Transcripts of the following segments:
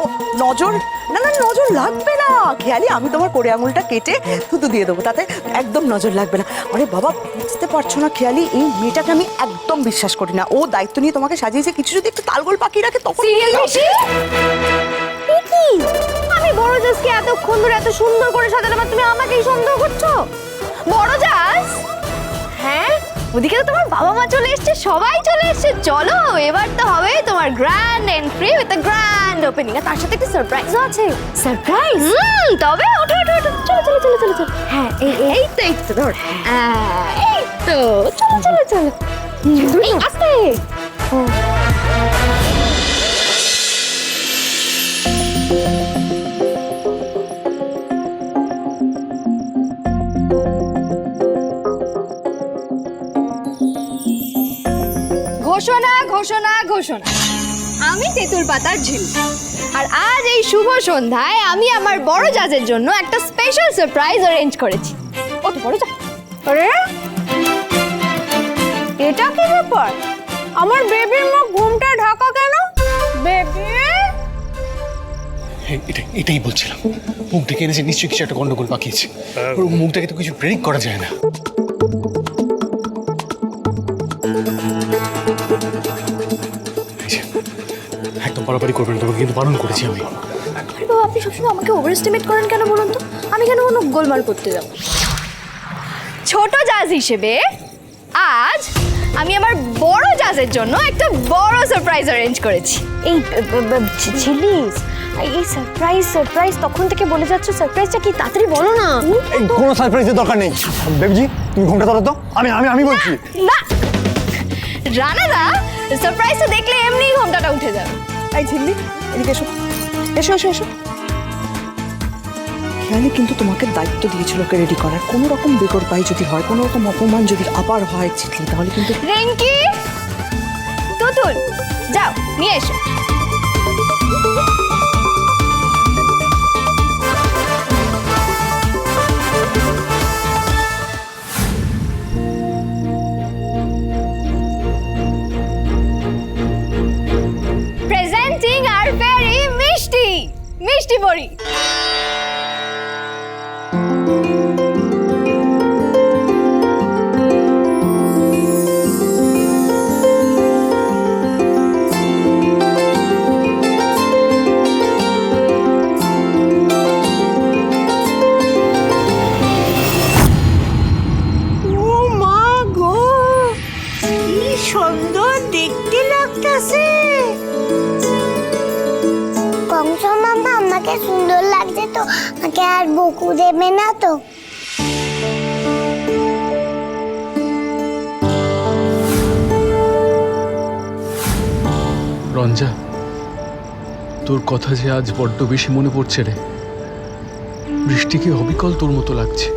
ও নজর, না না নজর লাগবে না খেয়ালি, আমি তোমার কোড়ে আঙুলটা কেটে থুতু দিয়ে দেবো, তাতে একদম নজর লাগবে না। আরে বাবা বুঝতে পারছো না খেয়ালি, এই মেয়েটাকে আমি একদম বিশ্বাস করি না। ও দায়িত্ব নিয়ে তোমাকে সাজিয়েছে, কিছু যদি একটু তালগোল পাকিয়ে রাখে তখন কি? আমি বড় জাজকে এতক্ষণ ধরে এত সুন্দর করে সাজালাম, তুমি আমাকেই সন্দেহ করছো? বড় জাজ? হ্যাঁ, ওদিকে তো তোমার বাবা মা চলে এসেছে, সবাই চলে এসেছে। চলো এবার তো হবে তোমার grand entry with a grand opening, আর তার সাথে একটা সারপ্রাইজও আছে। সারপ্রাইজ? তবে ওঠো ওঠো ওঠো, চলো চলো চলো চলো চলো। হ্যাঁ এই তো ধর, এই তো চলো চলো চলো, এই আস্তে। ঘোষণা ঘোষণা ঘোষণা, আমি তেঁতুল পাতার ঝিল, আর আজ এই শুভ সন্ধ্যায় আমি আমার বড় জাজের জন্য একটা স্পেশাল সারপ্রাইজ অ্যারেঞ্জ করেছি। ও তো বড় জাজ, আরে এটা কি ব্যাপার? আমার বেবির মুখ ঘুমটা ঢাকা কেন? বেবি, এটাই বলছিলাম, মুখ ডেকে এনেছে, নিশ্চয়ই কিছু একটা গন্ডগোল পাকিয়েছে। ওর মুখটাকে তো কিছু ব্রেক করা যায় না। একদম বাড়াবাড়ি করবেন, তোমাকে কিন্তু বারণ করেছি আমি। আরে বাবা, আপনি সবসময় আমাকে ওভার এস্টিমেট করেন কেন বলুন তো? আমি কেন কোনো গোলমাল করতে যাব? ছোট জাজ হিসেবে আজ আমি আমার বড় জাজের জন্য একটা বড় সারপ্রাইজ অ্যারেঞ্জ করেছি। এই ঝিলিস, এই সারপ্রাইজ তখন থেকে বলে যাচ্ছ, সারপ্রাইজটা কি তাড়াতাড়ি বলো না। কোনো সারপ্রাইজের দরকার নেই। বেবজি তুমি ঘুমটা ধরো তো, আমি বলছি। না রানাদা, সারপ্রাইজটা দেখলে এমনি ঘোমটাটা উঠে যাবে। এই ঝিল্লি এদিকে এসো, এসো এসো এসো। খেয়ালি কিন্তু তোমাকে দায়িত্ব দিয়েছিল ওকে রেডি করার, কোনো রকম বেগর পাই যদি হয়, কোনো রকম অপমান যদি আবার হয় ঝিল্লি, তাহলে কিন্তু। রিঙ্কি, তুতুল, যাও নিয়ে এসো। প্রেজেন্টিং আর ভেরি মিষ্টি মিষ্টি বড়ি। সুন্দর দেখতে লাগতেছে। কংস মামা আমাকে সুন্দর লাগছে তো, আমাকে আর বকু দেবে না তো? রঞ্জা, তোর কথা যে আজ বড্ড বেশি মনে পড়ছে রে। বৃষ্টিকে অবিকল তোর মতো লাগছে।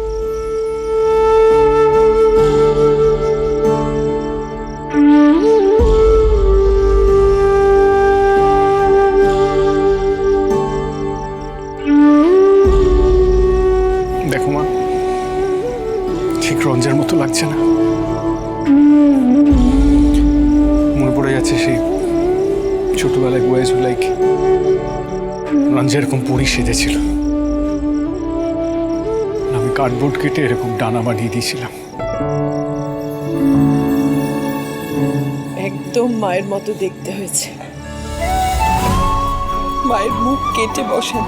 দেখো মা, ঠিক রঞ্জার মতো লাগছে না। মনে পড়ে যাচ্ছে সেই ছোটবেলায় বয়েজ লাইক রঞ্জা এরকম পরি সেজেছিল, আমি কার্ডবোর্ড কেটে এরকম ডানা বানিয়ে দিয়েছিলাম। একদম মায়ের মতো দেখতে হয়েছে। মায়ের মুখ কেটে বসেন।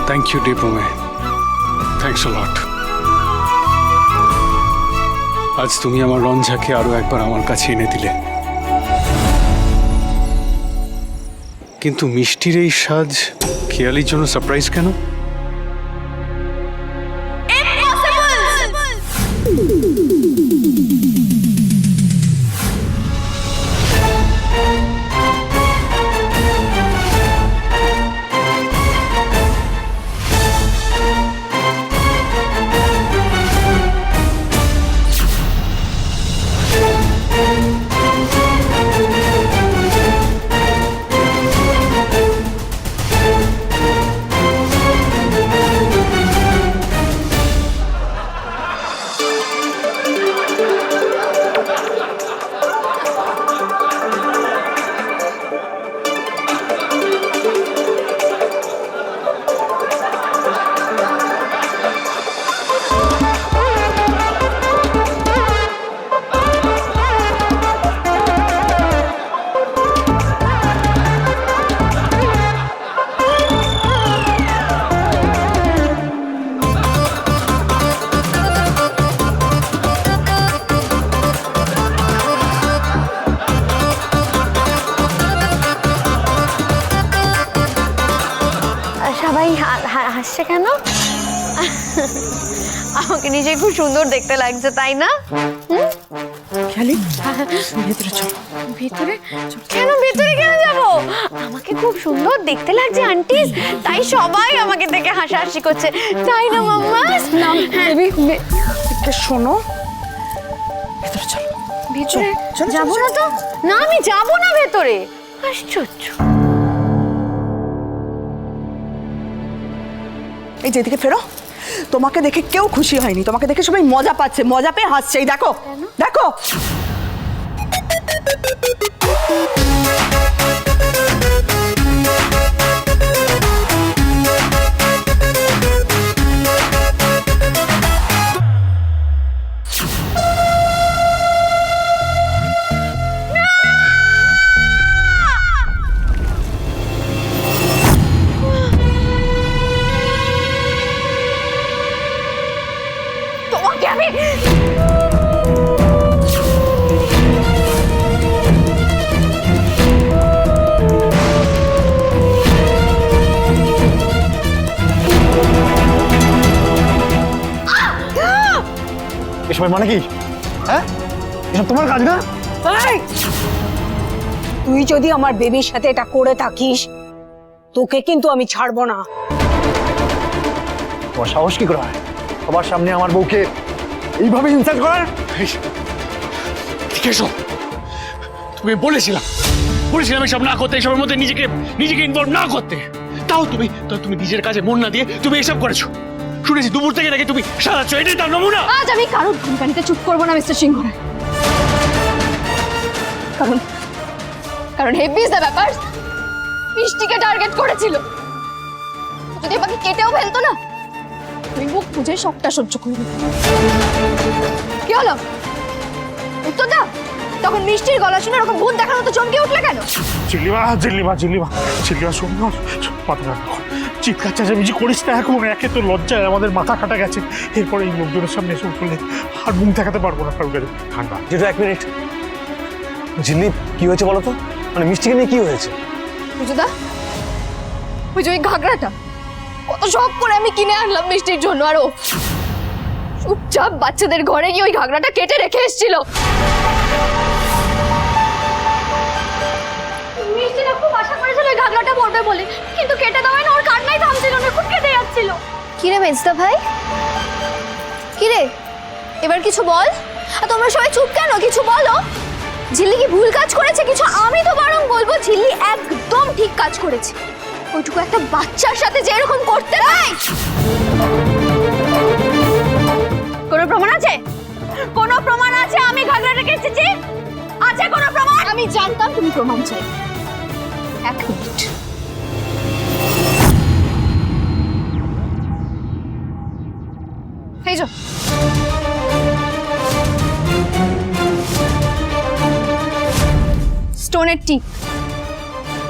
থ্যাংক ইউ ডে প্রমে, থ্যাংকস আ লট। আজ তুমি আমার রঞ্জাকে আরো একবার আমার কাছে এনে দিলে, কিন্তু মিষ্টির এই সাজ খেয়ালির জন্য সারপ্রাইজ কেন? হাসছে কেন? আমাকে নিজে খুব সুন্দর দেখতে লাগছে, তাই না? খেয়ালি ভেতরে চলো। ভিতরে? কেন ভিতরে কেন যাব? আমাকে খুব সুন্দর দেখতে লাগছে আন্টি, তাই সবাই আমাকে দেখে হাসাহাসি করছে, তাই না মাম্মা? না একটু শোনো, ভেতরে চলো। ভিতরে চলো, যাবো চলো, না তো? না আমি যাবো না ভেতরে। আশ্চর্য। এই যে এদিকে ফেরো। তোমাকে দেখে কেউ খুশি হয়নি, তোমাকে দেখে সবাই মজা পাচ্ছে, মজা পেয়ে হাসছে। এই দেখো দেখো। তোমাকে আমি এসবের মানে কি? হ্যাঁ, এসব তোমার কাজ না? এই! তুই যদি আমার বেবির সাথে এটা করে থাকিস, তোকে কিন্তু আমি ছাড়বো না। তোমার সাহস কি করে হয় সবার সামনে আমার বউকে এইভাবে ইনসাল্ট করার? ঠিক এসো, তুমি বলেছিলাম এসব না করতে, এসবের মধ্যে নিজেকে ইনভলভ না করতে। তাও তুমি নিজের কাজে মন না দিয়ে তুমি এসব করেছো। শুনেছি দুপুর থেকে নাকি তুমি সারাচ্ছ, এটাই তার নমুনা। আজ আমি কারোর ভূমিকা নিতে চুপ করবো না মিস্টার সিংহ রায়। কারণ হেভিজ দ্য ব্যাপার মিষ্টিকে টার্গেট করেছিল। যদি আমাকে কেটেও ফেলতো না, তুই মুখ বুঝে সবটা সহ্য করে নিতি। কি হলো? উত্তর দাও। তখন মিষ্টির গলা শুনে ওরকম ভূত দেখার মতো চমকে উঠলে কেন? চিল্লিবা শোন না, মাথা রাখো, চিৎকার চেঁচামেচি করিস না এখন। একে তো লজ্জায় আমাদের মাথা কাটা গেছে, এরপরে এই লোকজনের সামনে এসে উঠলে আর মুখ দেখাতে পারবো না কারো কাছে। ঠান্ডা। যেটা 1 মিনিট, ঝিল্লি কি হয়েছে বলো তো? মানে মিষ্টিকে নিয়ে কি হয়েছে? পুজোদা, ওই যে ওই ঘাগরাটা কত শখ করে আমি কিনে আনলাম মিষ্টির জন্য, আর ও চুপচাপ বাচ্চাদের ঘরে গিয়ে ওই ঘাগরাটা কেটে রেখে এসেছিল। মিষ্টিটা খুব আশা করেছিল ওই ঘাগরাটা পড়বে বলে, কিন্তু কেটে দেওয়ায় না ওর কান্নাই থামছিল না, খুব কেটে যাচ্ছিল। কিরে মেজদা ভাই, কিরে এবার কিছু বল। আর তোমরা সবাই চুপ কেন? কিছু বলো। ঝিল্লি কি ভুল কাজ করেছে কিছু? আমি তো বরং বলবো ঝিল্লি একদম ঠিক কাজ করেছে। ওইটুকু একটা বাচ্চার সাথে যে এরকম করতে নাই। কোনো প্রমাণ আছে? কোনো প্রমাণ আছে আমি ঘাগরাটা কেটেছি? আছে কোনো প্রমাণ? আমি জানতাম তুমি প্রমাণ চাই। 1 মিনিট। এই যে স্টোনের টিপ,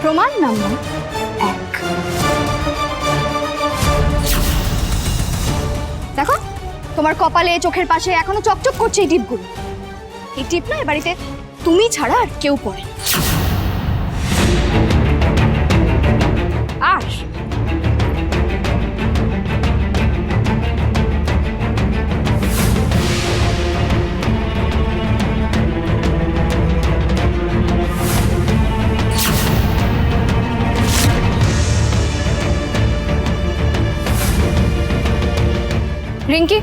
প্রমাণ নাম্বার 1। দেখো তোমার কপালে চোখের পাশে এখনো চকচক করছে এই টিপগুলো। এই টিপ না এ বাড়িতে তুমি ছাড়া আর কেউ পরে। আর রিঙ্কি,